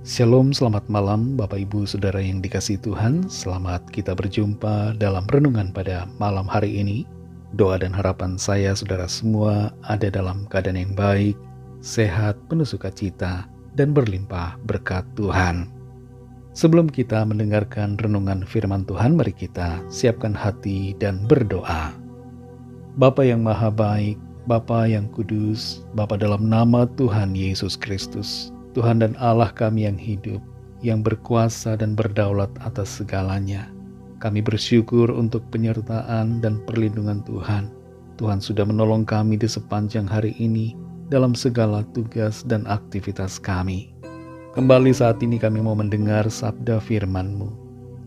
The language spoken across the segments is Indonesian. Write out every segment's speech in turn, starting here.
Shalom, selamat malam Bapak Ibu Saudara yang dikasihi Tuhan. Selamat kita berjumpa dalam renungan pada malam hari ini. Doa dan harapan saya saudara semua ada dalam keadaan yang baik, sehat, penuh sukacita, dan berlimpah berkat Tuhan. Sebelum kita mendengarkan renungan firman Tuhan, mari kita siapkan hati dan berdoa. Bapa yang maha baik, Bapa yang kudus, Bapa dalam nama Tuhan Yesus Kristus, Tuhan dan Allah kami yang hidup, yang berkuasa dan berdaulat atas segalanya. Kami bersyukur untuk penyertaan dan perlindungan Tuhan. Tuhan sudah menolong kami di sepanjang hari ini dalam segala tugas dan aktivitas kami. Kembali saat ini kami mau mendengar sabda firman-Mu.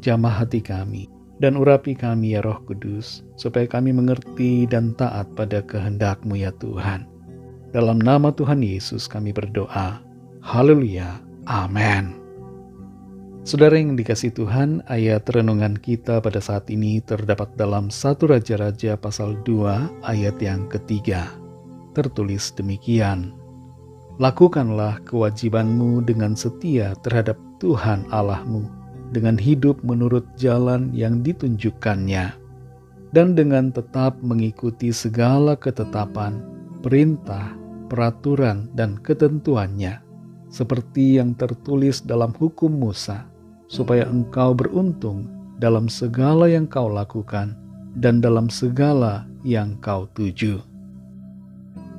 Jamah hati kami dan urapi kami ya Roh Kudus, supaya kami mengerti dan taat pada kehendak-Mu ya Tuhan. Dalam nama Tuhan Yesus kami berdoa. Haleluya, amin. Saudara yang dikasihi Tuhan, ayat renungan kita pada saat ini terdapat dalam 1 Raja-Raja pasal 2 ayat yang ketiga. Tertulis demikian, lakukanlah kewajibanmu dengan setia terhadap Tuhan Allahmu, dengan hidup menurut jalan yang ditunjukkannya, dan dengan tetap mengikuti segala ketetapan, perintah, peraturan, dan ketentuannya, seperti yang tertulis dalam hukum Musa, supaya engkau beruntung dalam segala yang kau lakukan dan dalam segala yang kau tuju.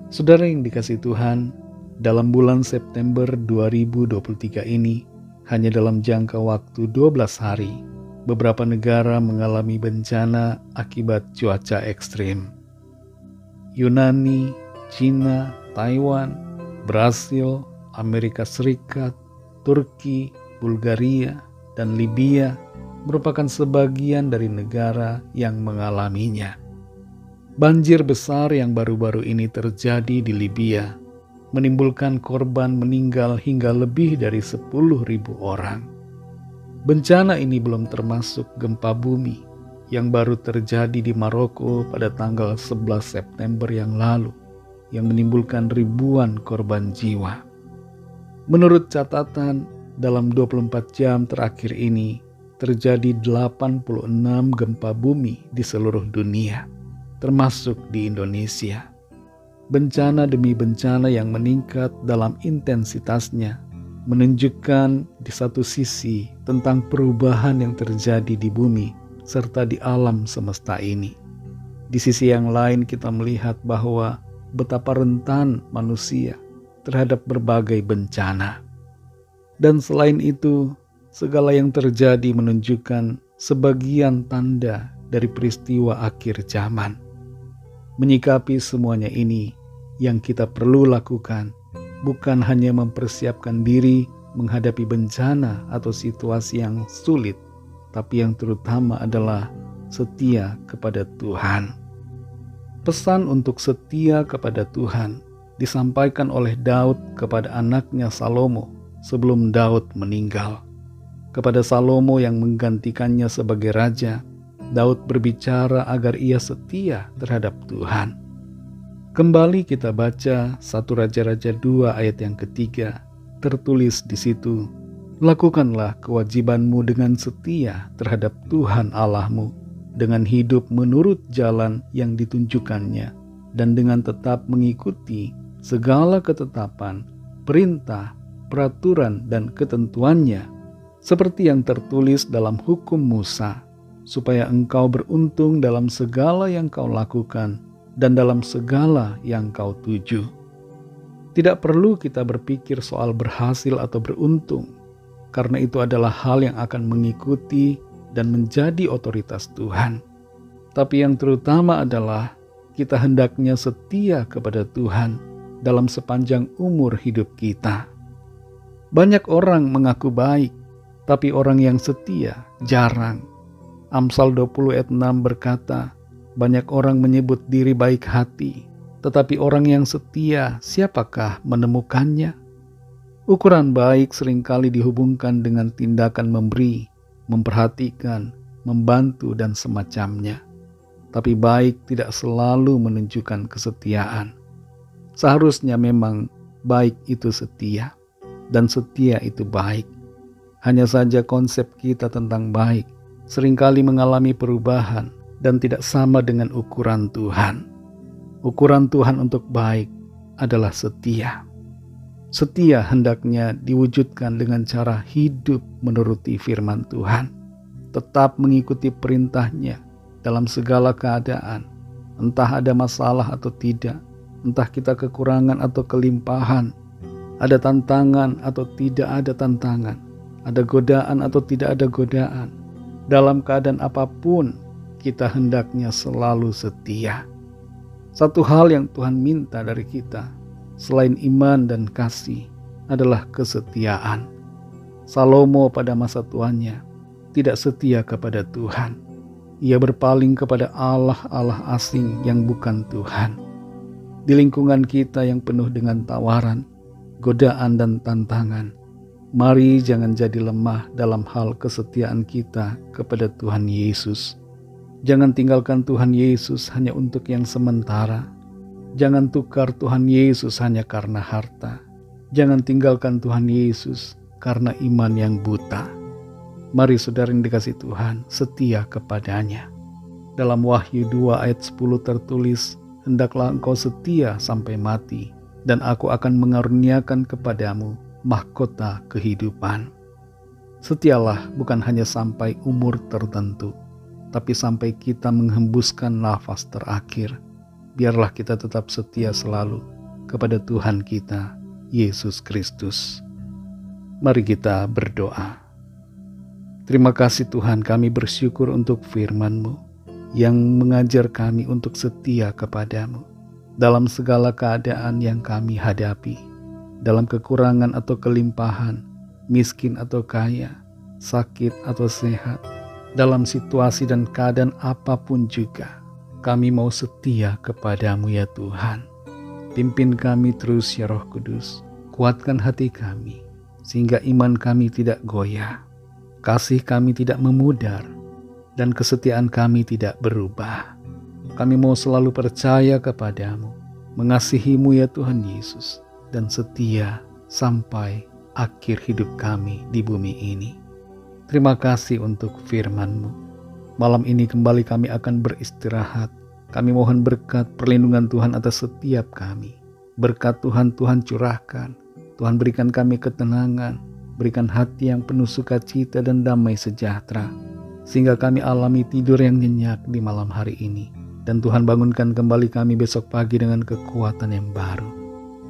Saudara yang dikasihi Tuhan, dalam bulan September 2023 ini, hanya dalam jangka waktu 12 hari, beberapa negara mengalami bencana akibat cuaca ekstrim. Yunani, Cina, Taiwan, Brasil, Amerika Serikat, Turki, Bulgaria, dan Libya merupakan sebagian dari negara yang mengalaminya. Banjir besar yang baru-baru ini terjadi di Libya menimbulkan korban meninggal hingga lebih dari 10.000 orang. Bencana ini belum termasuk gempa bumi yang baru terjadi di Maroko pada tanggal 11 September yang lalu yang menimbulkan ribuan korban jiwa. Menurut catatan, dalam 24 jam terakhir ini, terjadi 86 gempa bumi di seluruh dunia, termasuk di Indonesia. Bencana demi bencana yang meningkat dalam intensitasnya, menunjukkan di satu sisi tentang perubahan yang terjadi di bumi, serta di alam semesta ini. Di sisi yang lain kita melihat bahwa betapa rentan manusia terhadap berbagai bencana. Dan selain itu, segala yang terjadi menunjukkan sebagian tanda dari peristiwa akhir zaman. Menyikapi semuanya ini, yang kita perlu lakukan bukan hanya mempersiapkan diri menghadapi bencana atau situasi yang sulit, tapi yang terutama adalah setia kepada Tuhan. Pesan untuk setia kepada Tuhan disampaikan oleh Daud kepada anaknya Salomo sebelum Daud meninggal. Kepada Salomo yang menggantikannya sebagai raja, Daud berbicara agar ia setia terhadap Tuhan. Kembali kita baca 1 Raja-Raja 2 ayat yang ketiga, tertulis di situ, lakukanlah kewajibanmu dengan setia terhadap Tuhan Allahmu, dengan hidup menurut jalan yang ditunjukkannya, dan dengan tetap mengikuti segala ketetapan, perintah, peraturan, dan ketentuannya, seperti yang tertulis dalam hukum Musa, supaya engkau beruntung dalam segala yang kau lakukan dan dalam segala yang kau tuju. Tidak perlu kita berpikir soal berhasil atau beruntung, karena itu adalah hal yang akan mengikuti dan menjadi otoritas Tuhan. Tapi yang terutama adalah kita hendaknya setia kepada Tuhan dalam sepanjang umur hidup kita. Banyak orang mengaku baik, tapi orang yang setia jarang. Amsal 20 ayat 6 berkata, banyak orang menyebut diri baik hati, tetapi orang yang setia siapakah menemukannya? Ukuran baik seringkali dihubungkan dengan tindakan memberi, memperhatikan, membantu, dan semacamnya. Tapi baik tidak selalu menunjukkan kesetiaan. Seharusnya memang baik itu setia. dan setia itu baik. Hanya saja konsep kita tentang baik seringkali mengalami perubahan dan tidak sama dengan ukuran Tuhan. Ukuran Tuhan untuk baik adalah setia. Setia hendaknya diwujudkan dengan cara hidup menuruti firman Tuhan, tetap mengikuti perintahnya dalam segala keadaan, entah ada masalah atau tidak, entah kita kekurangan atau kelimpahan, ada tantangan atau tidak ada tantangan, ada godaan atau tidak ada godaan. Dalam keadaan apapun, kita hendaknya selalu setia. Satu hal yang Tuhan minta dari kita, selain iman dan kasih, adalah kesetiaan. Salomo pada masa tuannya tidak setia kepada Tuhan. Ia berpaling kepada Allah asing yang bukan Tuhan. Di lingkungan kita yang penuh dengan tawaran, godaan dan tantangan, mari jangan jadi lemah dalam hal kesetiaan kita kepada Tuhan Yesus. Jangan tinggalkan Tuhan Yesus hanya untuk yang sementara. Jangan tukar Tuhan Yesus hanya karena harta. Jangan tinggalkan Tuhan Yesus karena iman yang buta. Mari saudara yang dikasihi Tuhan, setia kepadanya. Dalam Wahyu 2 ayat 10 tertulis, hendaklah engkau setia sampai mati, dan aku akan mengaruniakan kepadamu mahkota kehidupan. Setialah bukan hanya sampai umur tertentu, tapi sampai kita menghembuskan nafas terakhir. Biarlah kita tetap setia selalu kepada Tuhan kita, Yesus Kristus. Mari kita berdoa. Terima kasih Tuhan, kami bersyukur untuk firman-Mu yang mengajar kami untuk setia kepadamu dalam segala keadaan yang kami hadapi, dalam kekurangan atau kelimpahan, miskin atau kaya, sakit atau sehat, dalam situasi dan keadaan apapun juga. Kami mau setia kepadamu ya Tuhan. Pimpin kami terus ya Roh Kudus. Kuatkan hati kami, sehingga iman kami tidak goyah, kasih kami tidak memudar, dan kesetiaan kami tidak berubah. Kami mau selalu percaya kepadamu, mengasihimu ya Tuhan Yesus, dan setia sampai akhir hidup kami di bumi ini. Terima kasih untuk firman-Mu. Malam ini kembali kami akan beristirahat. Kami mohon berkat perlindungan Tuhan atas setiap kami. Berkat Tuhan curahkan. Tuhan berikan kami ketenangan, berikan hati yang penuh sukacita dan damai sejahtera, sehingga kami alami tidur yang nyenyak di malam hari ini. Dan Tuhan bangunkan kembali kami besok pagi dengan kekuatan yang baru.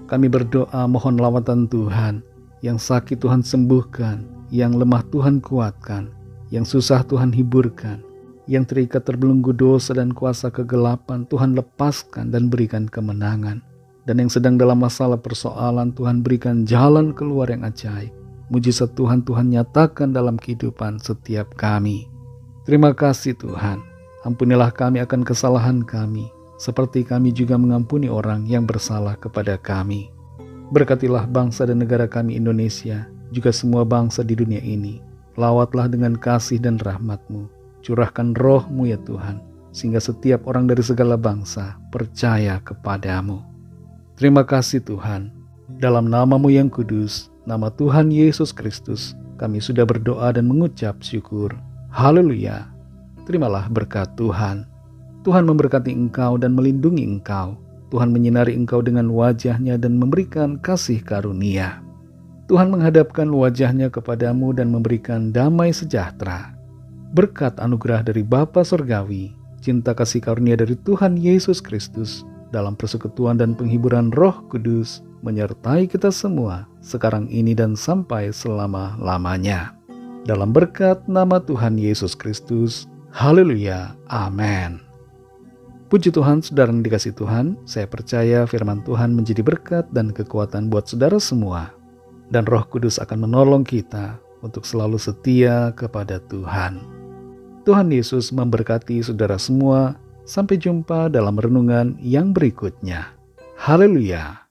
Kami berdoa mohon lawatan Tuhan, yang sakit Tuhan sembuhkan, yang lemah Tuhan kuatkan, yang susah Tuhan hiburkan, yang terikat terbelenggu dosa dan kuasa kegelapan Tuhan lepaskan dan berikan kemenangan. Dan yang sedang dalam masalah persoalan Tuhan berikan jalan keluar yang ajaib. Mujizat Tuhan nyatakan dalam kehidupan setiap kami. Terima kasih Tuhan. Ampunilah kami akan kesalahan kami, seperti kami juga mengampuni orang yang bersalah kepada kami. Berkatilah bangsa dan negara kami Indonesia, juga semua bangsa di dunia ini. Lawatlah dengan kasih dan rahmat-Mu. Curahkan roh-Mu ya Tuhan, sehingga setiap orang dari segala bangsa percaya kepadamu. Terima kasih Tuhan. Dalam nama-Mu yang kudus, nama Tuhan Yesus Kristus, kami sudah berdoa dan mengucap syukur. Haleluya. Terimalah berkat Tuhan. Tuhan memberkati engkau dan melindungi engkau. Tuhan menyinari engkau dengan wajah-Nya dan memberikan kasih karunia. Tuhan menghadapkan wajah-Nya kepadamu dan memberikan damai sejahtera. Berkat anugerah dari Bapa Surgawi, cinta kasih karunia dari Tuhan Yesus Kristus, dalam persekutuan dan penghiburan Roh Kudus, menyertai kita semua, sekarang ini dan sampai selama-lamanya. Dalam berkat nama Tuhan Yesus Kristus, haleluya, amin. Puji Tuhan, saudara yang dikasihi Tuhan, saya percaya firman Tuhan menjadi berkat dan kekuatan buat saudara semua. Dan Roh Kudus akan menolong kita untuk selalu setia kepada Tuhan. Tuhan Yesus memberkati saudara semua. Sampai jumpa dalam renungan yang berikutnya. Haleluya.